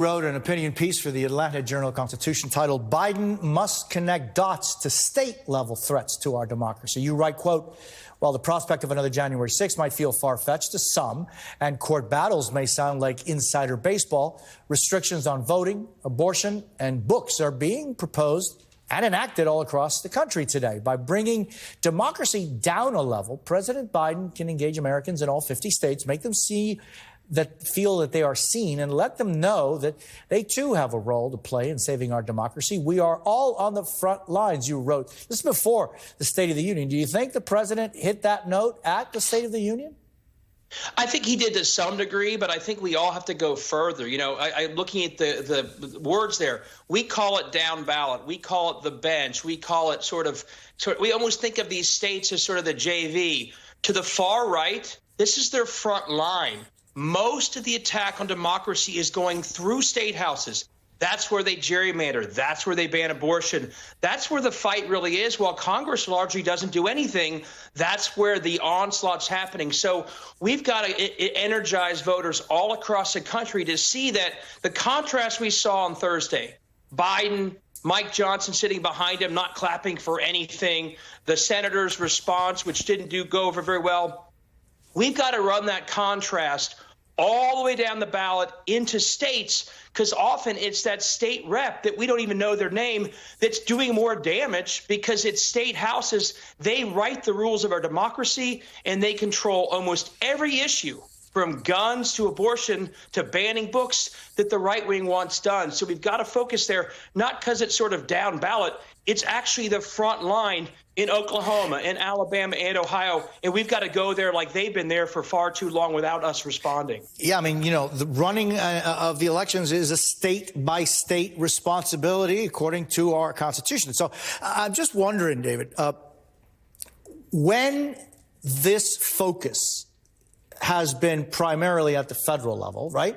Wrote an opinion piece for the Atlanta Journal-Constitution titled, "Biden Must Connect Dots to State-Level Threats to Our Democracy." You write, quote, "While the prospect of another January 6th might feel far-fetched to some, and court battles may sound like insider baseball, restrictions on voting, abortion, and books are being proposed and enacted all across the country today. By bringing democracy down a level, President Biden can engage Americans in all 50 states, make them feel that they are seen, and let them know that they too have a role to play in saving our democracy. We are all on the front lines," you wrote. This is before the State of the Union. Do you think the president hit that note at the State of the Union? I think he did to some degree, but I think we all have to go further. You know, I'm looking at the words there. We call it down ballot. We call it the bench. We call it we almost think of these states as sort of the JV. To the far right, this is their front line. Most of the attack on democracy is going through state houses. That's where they gerrymander. That's where they ban abortion. That's where the fight really is. While Congress largely doesn't do anything, that's where the onslaught's happening. So we've got to energize voters all across the country to see that the contrast we saw on Thursday, Biden, Mike Johnson sitting behind him, not clapping for anything, the senator's response, which didn't go over very well. We've got to run that contrast all the way down the ballot into states, because often it's that state rep that we don't even know their name that's doing more damage, because it's state houses. They write the rules of our democracy, and they control almost every issue, from guns to abortion to banning books, that the right wing wants done. So we've got to focus there, not because it's sort of down ballot. It's actually the front line in Oklahoma and Alabama and Ohio, and we've got to go there like they've been there for far too long without us responding. Yeah, I mean, you know, the running of the elections is a state-by-state responsibility according to our Constitution. So I'm just wondering, David, when this focus has been primarily at the federal level, right,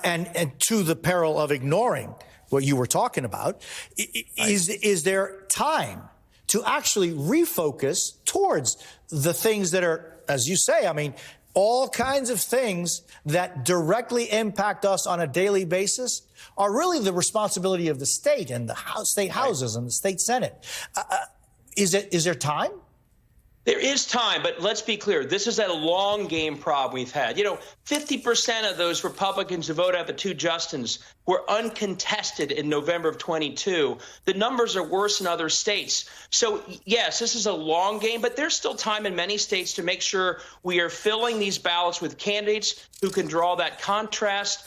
and to the peril of ignoring what you were talking about, is there time to actually refocus towards the things that are, as you say, I mean, all kinds of things that directly impact us on a daily basis are really the responsibility of the state and the state houses and the state Senate. Is there time? There is time, but let's be clear. This is a long game problem we've had. You know, 50% of those Republicans who voted out the two Justins were uncontested in November of 22. The numbers are worse in other states. So, yes, this is a long game, but there's still time in many states to make sure we are filling these ballots with candidates who can draw that contrast.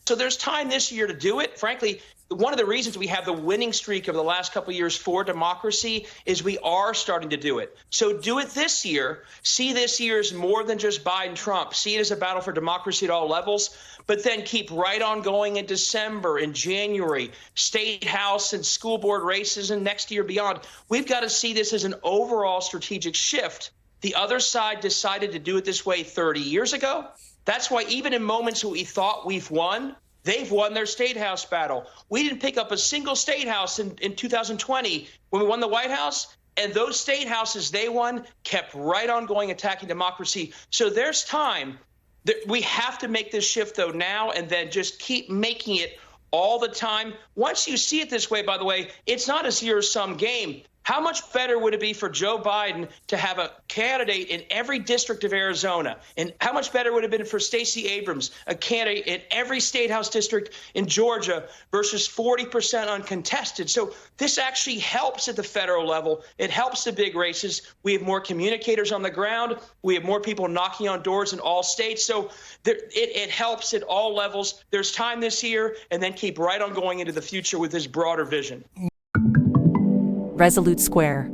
So there's time this year to do it. Frankly, one of the reasons we have the winning streak of the last couple of years for democracy is we are starting to do it. So do it this year. See this year as more than just Biden-Trump. See it as a battle for democracy at all levels, but then keep right on going in December, in January, state house and school board races, and next year beyond. We've got to see this as an overall strategic shift. The other side decided to do it this way 30 years ago. That's why even in moments when we thought we've won, they've won their state house battle. We didn't pick up a single state house in 2020 when we won the White House, and those state houses they won kept right on going, attacking democracy. So there's time. We have to make this shift, though, now, and then just keep making it all the time. Once you see it this way, by the way, it's not a zero-sum game. How much better would it be for Joe Biden to have a candidate in every district of Arizona? And how much better would it have been for Stacey Abrams, a candidate in every state house district in Georgia versus 40% uncontested? So this actually helps at the federal level. It helps the big races. We have more communicators on the ground. We have more people knocking on doors in all states. So it helps at all levels. There's time this year, and then keep right on going into the future with this broader vision. Resolute Square.